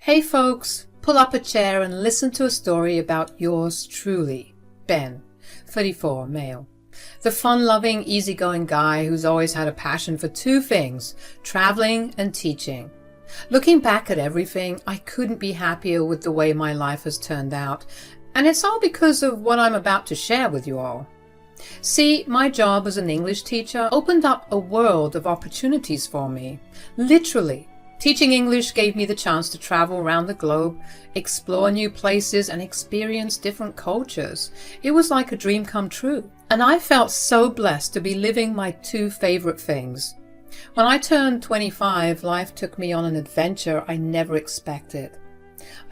Hey folks, pull up a chair and listen to a story about yours truly, Ben, 34, male. The fun-loving, easygoing guy who's always had a passion for two things, traveling and teaching. Looking back at everything, I couldn't be happier with the way my life has turned out, and it's all because of what I'm about to share with you all. See, my job as an English teacher opened up a world of opportunities for me, literally. Teaching English gave me the chance to travel around the globe, explore new places, and experience different cultures. It was like a dream come true. And I felt so blessed to be living my two favorite things. When I turned 25, life took me on an adventure I never expected.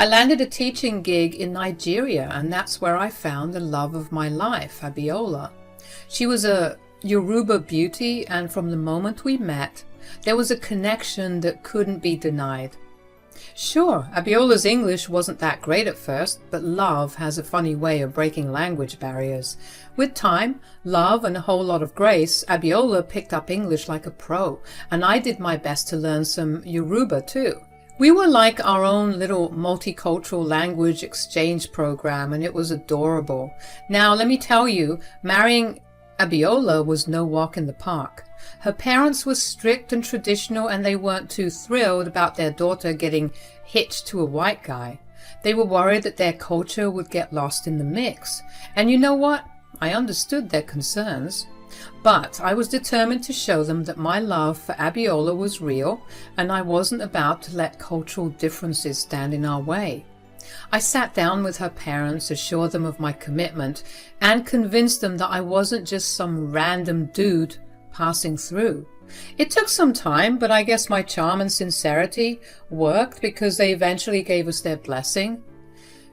I landed a teaching gig in Nigeria, and that's where I found the love of my life, Abiola. She was a Yoruba beauty, and from the moment we met, there was a connection that couldn't be denied. Sure, Abiola's English wasn't that great at first, but love has a funny way of breaking language barriers. With time, love, and a whole lot of grace, Abiola picked up English like a pro, and I did my best to learn some Yoruba too. We were like our own little multicultural language exchange program, and it was adorable. Now, let me tell you, marrying Abiola was no walk in the park. Her parents were strict and traditional, and they weren't too thrilled about their daughter getting hitched to a white guy. They were worried that their culture would get lost in the mix. And you know what? I understood their concerns. But I was determined to show them that my love for Abiola was real, and I wasn't about to let cultural differences stand in our way. I sat down with her parents, assured them of my commitment, and convinced them that I wasn't just some random dude passing through. It took some time, but I guess my charm and sincerity worked because they eventually gave us their blessing.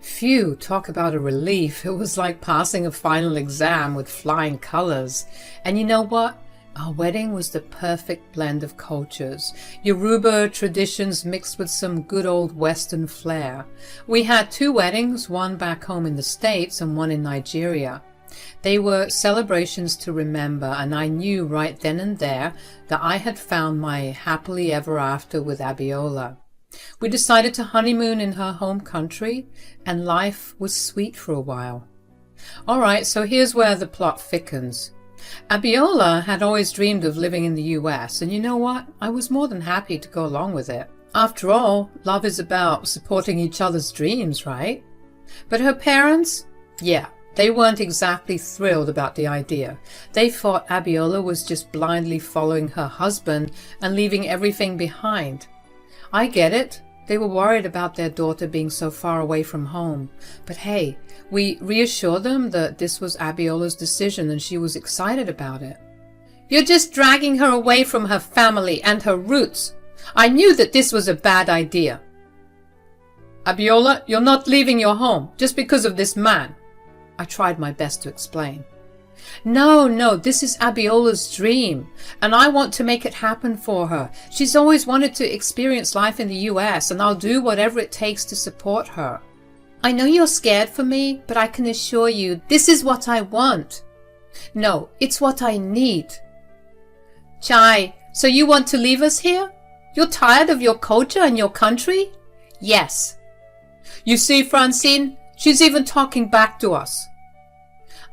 Phew, talk about a relief. It was like passing a final exam with flying colors. And you know what? Our wedding was the perfect blend of cultures. Yoruba traditions mixed with some good old Western flair. We had two weddings, one back home in the States and one in Nigeria. They were celebrations to remember, and I knew right then and there that I had found my happily ever after with Abiola. We decided to honeymoon in her home country, and life was sweet for a while. Alright, so here's where the plot thickens. Abiola had always dreamed of living in the US, and you know what? I was more than happy to go along with it. After all, love is about supporting each other's dreams, right? But her parents? Yeah. They weren't exactly thrilled about the idea. They thought Abiola was just blindly following her husband and leaving everything behind. I get it. They were worried about their daughter being so far away from home. But hey, we reassured them that this was Abiola's decision and she was excited about it. You're just dragging her away from her family and her roots. I knew that this was a bad idea. Abiola, you're not leaving your home just because of this man. I tried my best to explain. No, this is Abiola's dream, and I want to make it happen for her. She's always wanted to experience life in the US, and I'll do whatever it takes to support her. I know you're scared for me, but I can assure you this is what I want. No, it's what I need. Chai, so you want to leave us here? You're tired of your culture and your country? Yes. You see, Francine? She's even talking back to us.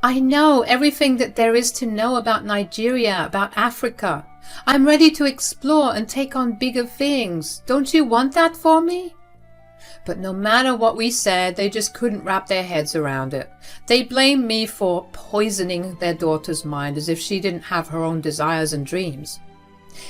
I know everything that there is to know about Nigeria, about Africa. I'm ready to explore and take on bigger things. Don't you want that for me? But no matter what we said, they just couldn't wrap their heads around it. They blamed me for poisoning their daughter's mind as if she didn't have her own desires and dreams.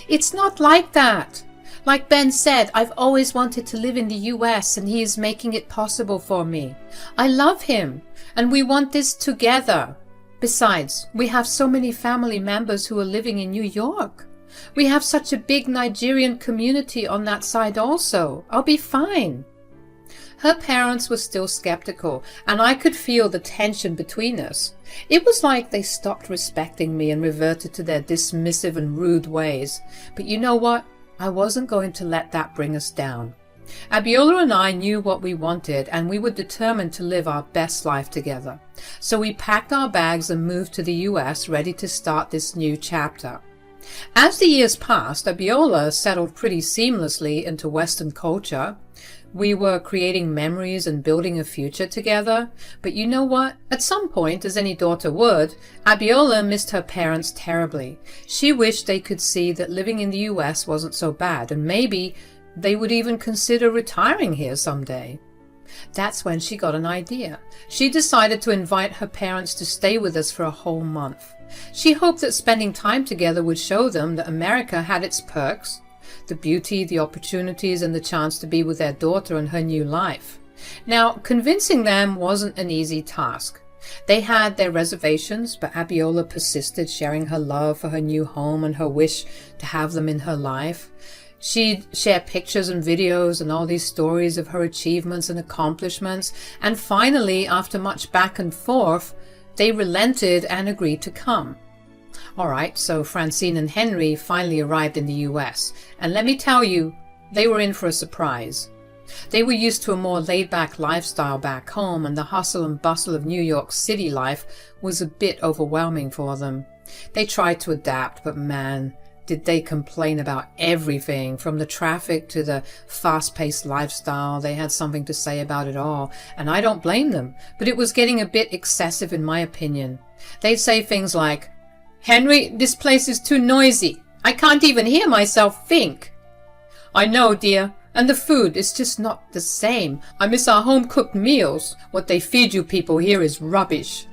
It's not like that. Like Ben said, I've always wanted to live in the US, and he is making it possible for me. I love him, and we want this together. Besides, we have so many family members who are living in New York. We have such a big Nigerian community on that side also. I'll be fine. Her parents were still skeptical, and I could feel the tension between us. It was like they stopped respecting me and reverted to their dismissive and rude ways. But you know what? I wasn't going to let that bring us down. Abiola and I knew what we wanted, and we were determined to live our best life together. So we packed our bags and moved to the US, ready to start this new chapter. As the years passed, Abiola settled pretty seamlessly into Western culture. We were creating memories and building a future together. But you know what? At some point, as any daughter would, Abiola missed her parents terribly. She wished they could see that living in the US wasn't so bad, and maybe they would even consider retiring here someday. That's when she got an idea. She decided to invite her parents to stay with us for a whole month. She hoped that spending time together would show them that America had its perks, the beauty, the opportunities, and the chance to be with their daughter and her new life. Now, convincing them wasn't an easy task. They had their reservations, but Abiola persisted, sharing her love for her new home and her wish to have them in her life. She'd share pictures and videos and all these stories of her achievements and accomplishments, and finally, after much back and forth, they relented and agreed to come. Alright, so Francine and Henry finally arrived in the US, and let me tell you, they were in for a surprise. They were used to a more laid-back lifestyle back home, and the hustle and bustle of New York City life was a bit overwhelming for them. They tried to adapt, but man, did they complain about everything, from the traffic to the fast-paced lifestyle. They had something to say about it all, and I don't blame them, but it was getting a bit excessive in my opinion. They'd say things like, "Henry, this place is too noisy. I can't even hear myself think." "I know, dear, and the food is just not the same. I miss our home-cooked meals. What they feed you people here is rubbish."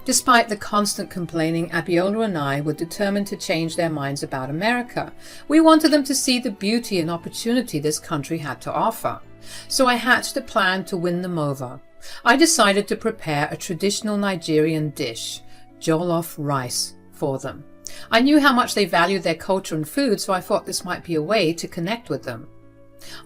Despite the constant complaining, Abiola and I were determined to change their minds about America. We wanted them to see the beauty and opportunity this country had to offer. So I hatched a plan to win them over. I decided to prepare a traditional Nigerian dish, jollof rice, for them. I knew how much they valued their culture and food, so I thought this might be a way to connect with them.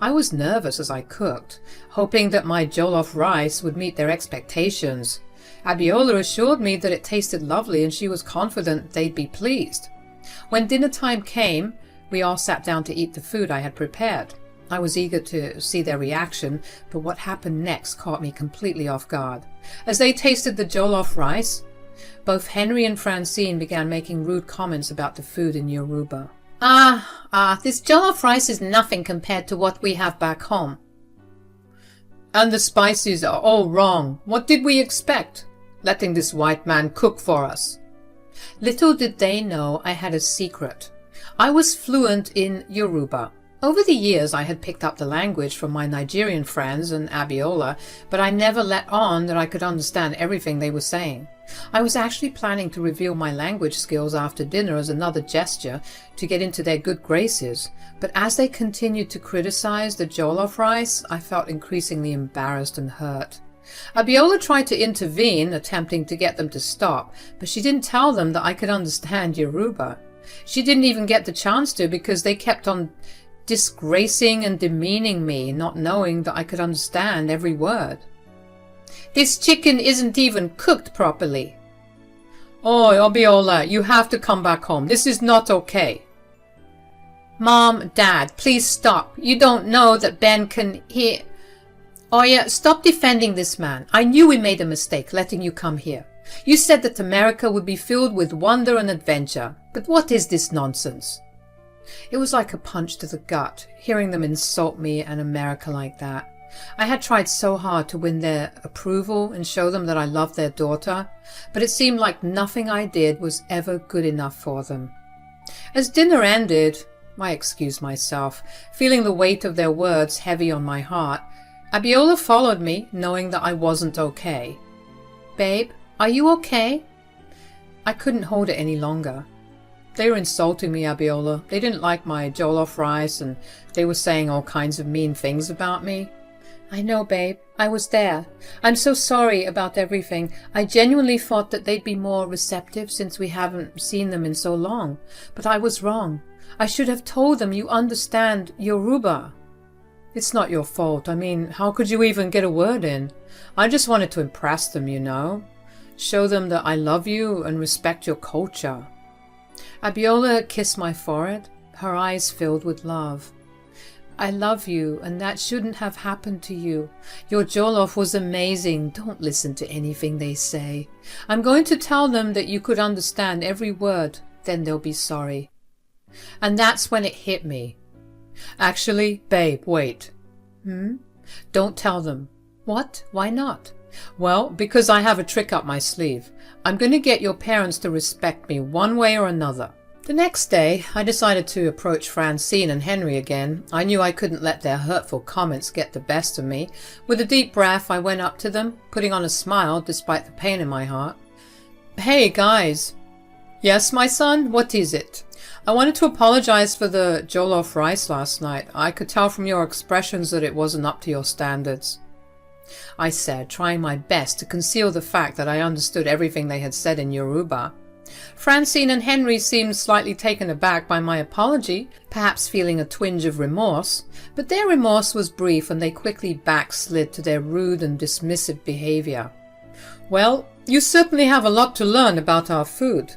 I was nervous as I cooked, hoping that my jollof rice would meet their expectations. Abiola assured me that it tasted lovely and she was confident they'd be pleased. When dinner time came, we all sat down to eat the food I had prepared. I was eager to see their reaction, but what happened next caught me completely off guard. As they tasted the jollof rice, both Henry and Francine began making rude comments about the food in Yoruba. This jollof rice is nothing compared to what we have back home. And the spices are all wrong. What did we expect? Letting this white man cook for us. Little did they know I had a secret. I was fluent in Yoruba. Over the years I had picked up the language from my Nigerian friends and Abiola, but I never let on that I could understand everything they were saying. I was actually planning to reveal my language skills after dinner as another gesture to get into their good graces, but as they continued to criticize the jollof rice, I felt increasingly embarrassed and hurt. Abiola tried to intervene, attempting to get them to stop, but she didn't tell them that I could understand Yoruba. She didn't even get the chance to, because they kept on disgracing and demeaning me, not knowing that I could understand every word. This chicken isn't even cooked properly. Oh, Abiola, you have to come back home. This is not okay. Mom, Dad, please stop. You don't know that Ben can hear. Oya, stop defending this man. I knew we made a mistake letting you come here. You said that America would be filled with wonder and adventure. But what is this nonsense? It was like a punch to the gut, hearing them insult me and America like that. I had tried so hard to win their approval and show them that I loved their daughter, but it seemed like nothing I did was ever good enough for them. As dinner ended, I excused myself, feeling the weight of their words heavy on my heart. Abiola followed me, knowing that I wasn't okay. Babe, are you okay? I couldn't hold it any longer. They were insulting me, Abiola. They didn't like my jollof rice, and they were saying all kinds of mean things about me. I know, babe. I was there. I'm so sorry about everything. I genuinely thought that they'd be more receptive since we haven't seen them in so long. But I was wrong. I should have told them you understand Yoruba. It's not your fault. I mean, how could you even get a word in? I just wanted to impress them, you know. Show them that I love you and respect your culture. Abiola kissed my forehead, her eyes filled with love. I love you, and that shouldn't have happened to you. Your jollof was amazing. Don't listen to anything they say. I'm going to tell them that you could understand every word, then they'll be sorry. And that's when it hit me. Actually, babe, wait. Don't tell them. What? Why not? Well, because I have a trick up my sleeve. I'm going to get your parents to respect me one way or another. The next day, I decided to approach Francine and Henry again. I knew I couldn't let their hurtful comments get the best of me. With a deep breath, I went up to them, putting on a smile despite the pain in my heart. Hey, guys. Yes, my son, what is it? I wanted to apologize for the jollof rice last night. I could tell from your expressions that it wasn't up to your standards, I said, trying my best to conceal the fact that I understood everything they had said in Yoruba. Francine and Henry seemed slightly taken aback by my apology, perhaps feeling a twinge of remorse, but their remorse was brief and they quickly backslid to their rude and dismissive behavior. Well, you certainly have a lot to learn about our food.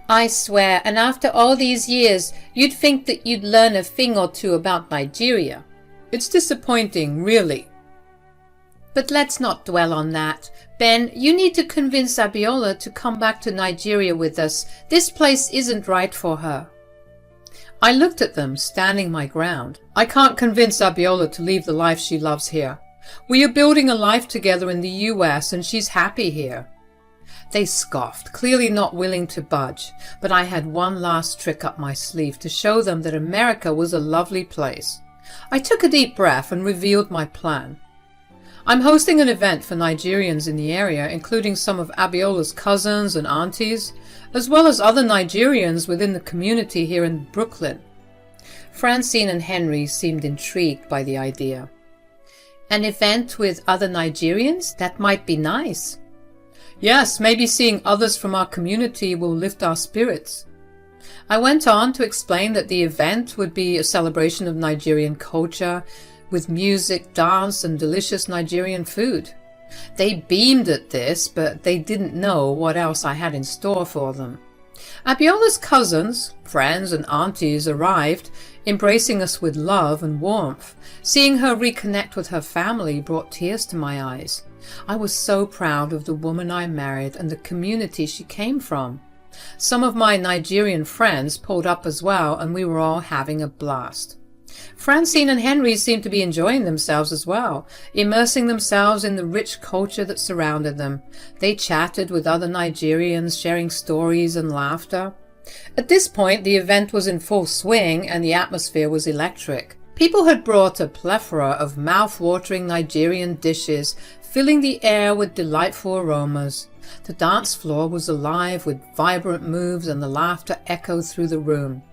I swear, and after all these years, you'd think that you'd learn a thing or two about Nigeria. It's disappointing, really. But let's not dwell on that. Ben, you need to convince Abiola to come back to Nigeria with us. This place isn't right for her. I looked at them, standing my ground. I can't convince Abiola to leave the life she loves here. We are building a life together in the US and she's happy here. They scoffed, clearly not willing to budge, but I had one last trick up my sleeve to show them that America was a lovely place. I took a deep breath and revealed my plan. I'm hosting an event for Nigerians in the area, including some of Abiola's cousins and aunties, as well as other Nigerians within the community here in Brooklyn. Francine and Henry seemed intrigued by the idea. An event with other Nigerians? That might be nice. Yes, maybe seeing others from our community will lift our spirits. I went on to explain that the event would be a celebration of Nigerian culture, with music, dance, and delicious Nigerian food. They beamed at this, but they didn't know what else I had in store for them. Abiola's cousins, friends, and aunties arrived, embracing us with love and warmth. Seeing her reconnect with her family brought tears to my eyes. I was so proud of the woman I married and the community she came from. Some of my Nigerian friends pulled up as well, and we were all having a blast. Francine and Henry seemed to be enjoying themselves as well, immersing themselves in the rich culture that surrounded them. They chatted with other Nigerians, sharing stories and laughter. At this point, the event was in full swing and the atmosphere was electric. People had brought a plethora of mouth-watering Nigerian dishes, filling the air with delightful aromas. The dance floor was alive with vibrant moves and the laughter echoed through the room.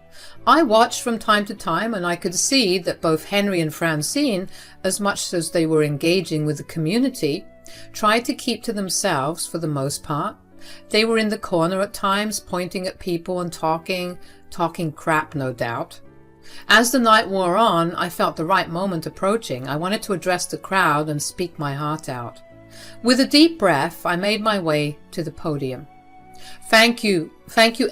I watched from time to time and I could see that both Henry and Francine, as much as they were engaging with the community, tried to keep to themselves for the most part. They were in the corner at times, pointing at people and talking crap, no doubt. As the night wore on, I felt the right moment approaching. I wanted to address the crowd and speak my heart out. With a deep breath, I made my way to the podium. Thank you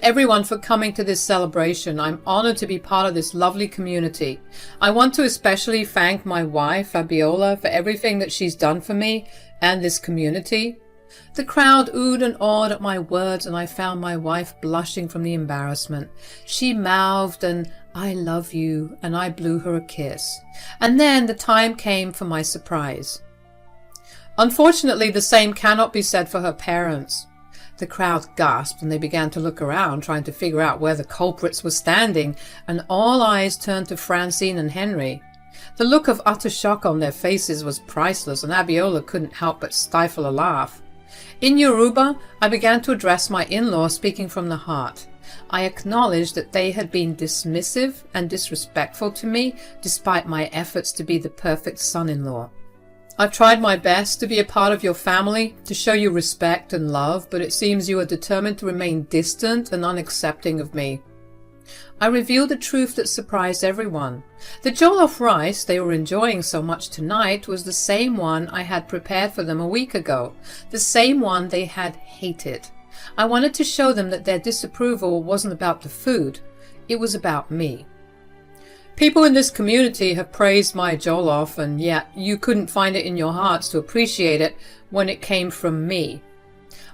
everyone for coming to this celebration. I'm honored to be part of this lovely community. I want to especially thank my wife, Abiola, for everything that she's done for me and this community. The crowd oohed and awed at my words, and I found my wife blushing from the embarrassment. She mouthed an "I love you," and I blew her a kiss. And then the time came for my surprise. Unfortunately, the same cannot be said for her parents. The crowd gasped and they began to look around, trying to figure out where the culprits were standing, and all eyes turned to Francine and Henry. The look of utter shock on their faces was priceless, and Abiola couldn't help but stifle a laugh. In Yoruba, I began to address my in-law, speaking from the heart. I acknowledged that they had been dismissive and disrespectful to me, despite my efforts to be the perfect son-in-law. I've tried my best to be a part of your family, to show you respect and love, but it seems you are determined to remain distant and unaccepting of me. I revealed a truth that surprised everyone. The jollof rice they were enjoying so much tonight was the same one I had prepared for them a week ago, the same one they had hated. I wanted to show them that their disapproval wasn't about the food, it was about me. People in this community have praised my jollof, and yet you couldn't find it in your hearts to appreciate it when it came from me.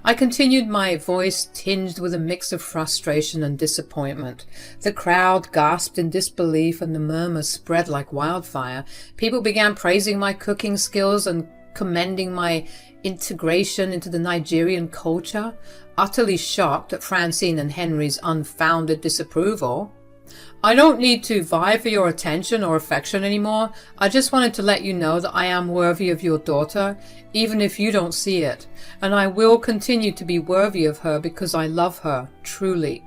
I continued, my voice tinged with a mix of frustration and disappointment. The crowd gasped in disbelief and the murmurs spread like wildfire. People began praising my cooking skills and commending my integration into the Nigerian culture, utterly shocked at Francine and Henry's unfounded disapproval. I don't need to vie for your attention or affection anymore. I just wanted to let you know that I am worthy of your daughter, even if you don't see it, and I will continue to be worthy of her because I love her, truly.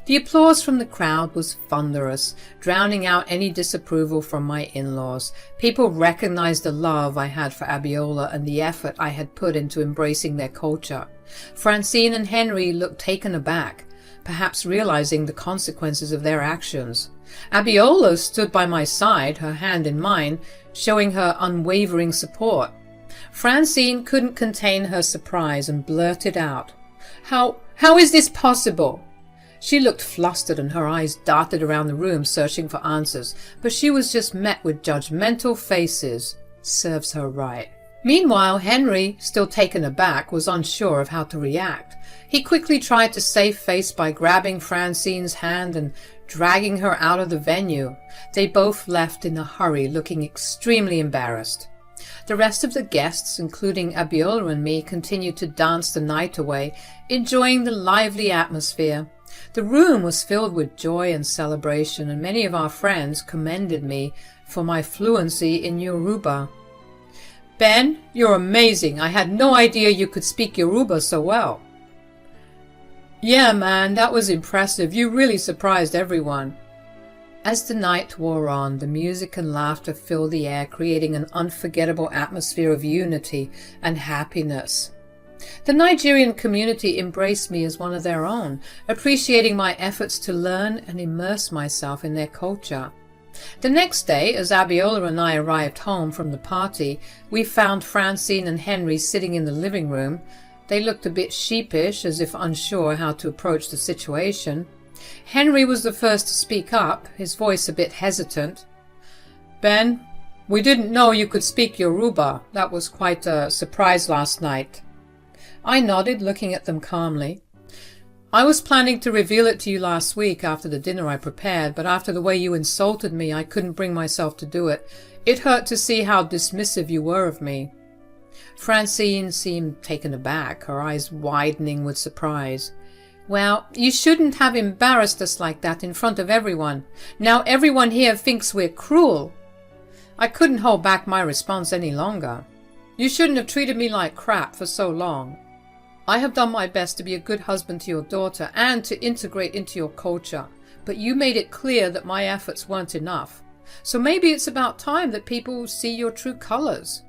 The applause from the crowd was thunderous, drowning out any disapproval from my in-laws. People recognized the love I had for Abiola and the effort I had put into embracing their culture. Francine and Henry looked taken aback, perhaps realizing the consequences of their actions. Abiola stood by my side, her hand in mine, showing her unwavering support. Francine couldn't contain her surprise and blurted out, How is this possible?" She looked flustered and her eyes darted around the room searching for answers, but she was just met with judgmental faces. Serves her right. Meanwhile, Henry, still taken aback, was unsure of how to react. He quickly tried to save face by grabbing Francine's hand and dragging her out of the venue. They both left in a hurry, looking extremely embarrassed. The rest of the guests, including Abiola and me, continued to dance the night away, enjoying the lively atmosphere. The room was filled with joy and celebration, and many of our friends commended me for my fluency in Yoruba. "Ben, you're amazing. I had no idea you could speak Yoruba so well." "Yeah, man, that was impressive. You really surprised everyone." As the night wore on, the music and laughter filled the air, creating an unforgettable atmosphere of unity and happiness. The Nigerian community embraced me as one of their own, appreciating my efforts to learn and immerse myself in their culture. The next day, as Abiola and I arrived home from the party, we found Francine and Henry sitting in the living room. They looked a bit sheepish, as if unsure how to approach the situation. Henry was the first to speak up, his voice a bit hesitant. "Ben, we didn't know you could speak Yoruba. That was quite a surprise last night." I nodded, looking at them calmly. "I was planning to reveal it to you last week after the dinner I prepared, but after the way you insulted me, I couldn't bring myself to do it. It hurt to see how dismissive you were of me." Francine seemed taken aback, her eyes widening with surprise. "Well, you shouldn't have embarrassed us like that in front of everyone. Now everyone here thinks we're cruel." I couldn't hold back my response any longer. "You shouldn't have treated me like crap for so long. I have done my best to be a good husband to your daughter and to integrate into your culture, but you made it clear that my efforts weren't enough. So maybe it's about time that people see your true colors."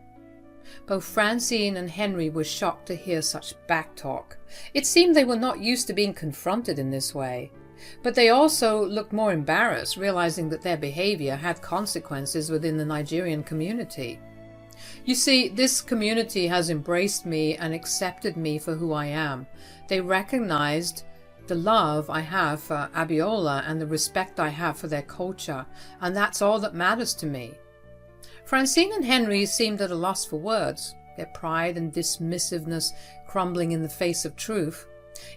Both Francine and Henry were shocked to hear such backtalk. It seemed they were not used to being confronted in this way. But they also looked more embarrassed, realizing that their behavior had consequences within the Nigerian community. You see, this community has embraced me and accepted me for who I am. They recognized the love I have for Abiola and the respect I have for their culture, and that's all that matters to me. Francine and Henry seemed at a loss for words, their pride and dismissiveness crumbling in the face of truth.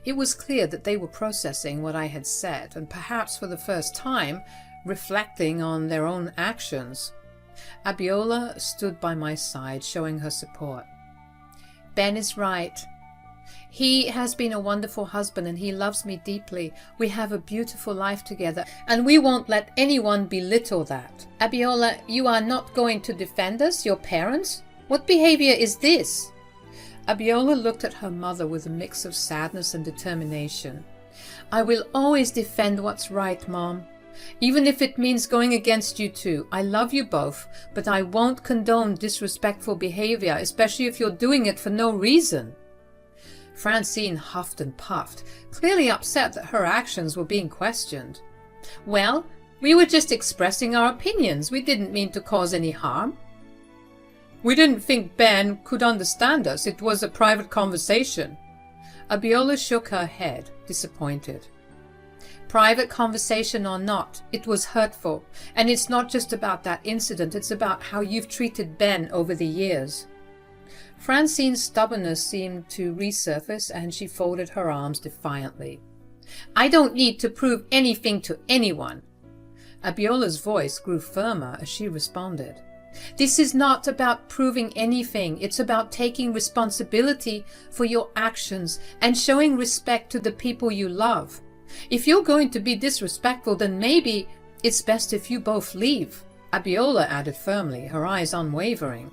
It was clear that they were processing what I had said, and perhaps for the first time, reflecting on their own actions. Abiola stood by my side, showing her support. "Ben is right. He has been a wonderful husband and he loves me deeply. We have a beautiful life together and we won't let anyone belittle that." "Abiola, you are not going to defend us, your parents? What behavior is this?" Abiola looked at her mother with a mix of sadness and determination. "I will always defend what's right, Mom. Even if it means going against you two. I love you both, but I won't condone disrespectful behavior, especially if you're doing it for no reason." Francine huffed and puffed, clearly upset that her actions were being questioned. "Well, we were just expressing our opinions. We didn't mean to cause any harm." "We didn't think Ben could understand us. It was a private conversation." Abiola shook her head, disappointed. "Private conversation or not, it was hurtful. And it's not just about that incident, it's about how you've treated Ben over the years." Francine's stubbornness seemed to resurface and she folded her arms defiantly. I don't need to prove anything to anyone. Abiola's voice grew firmer as she responded. This is not about proving anything. It's about taking responsibility for your actions and showing respect to the people you love. If you're going to be disrespectful, then maybe it's best if you both leave, Abiola added firmly, her eyes unwavering.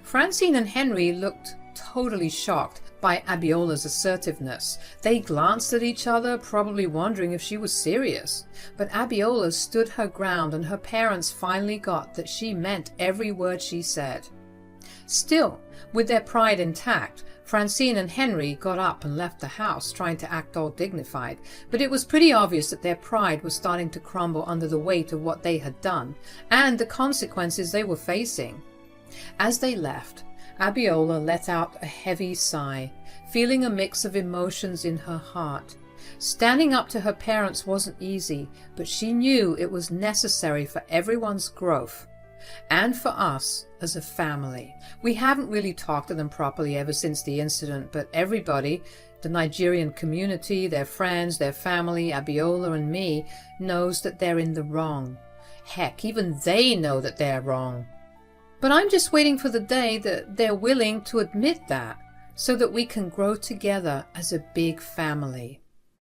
Francine and Henry looked totally shocked by Abiola's assertiveness. They glanced at each other, probably wondering if she was serious. But Abiola stood her ground and her parents finally got that she meant every word she said. Still, with their pride intact, Francine and Henry got up and left the house, trying to act all dignified, but it was pretty obvious that their pride was starting to crumble under the weight of what they had done, and the consequences they were facing. As they left, Abiola let out a heavy sigh, feeling a mix of emotions in her heart. Standing up to her parents wasn't easy, but she knew it was necessary for everyone's growth. And for us as a family. We haven't really talked to them properly ever since the incident, but everybody, the Nigerian community, their friends, their family, Abiola and me, knows that they're in the wrong. Heck, even they know that they're wrong. But I'm just waiting for the day that they're willing to admit that, so that we can grow together as a big family.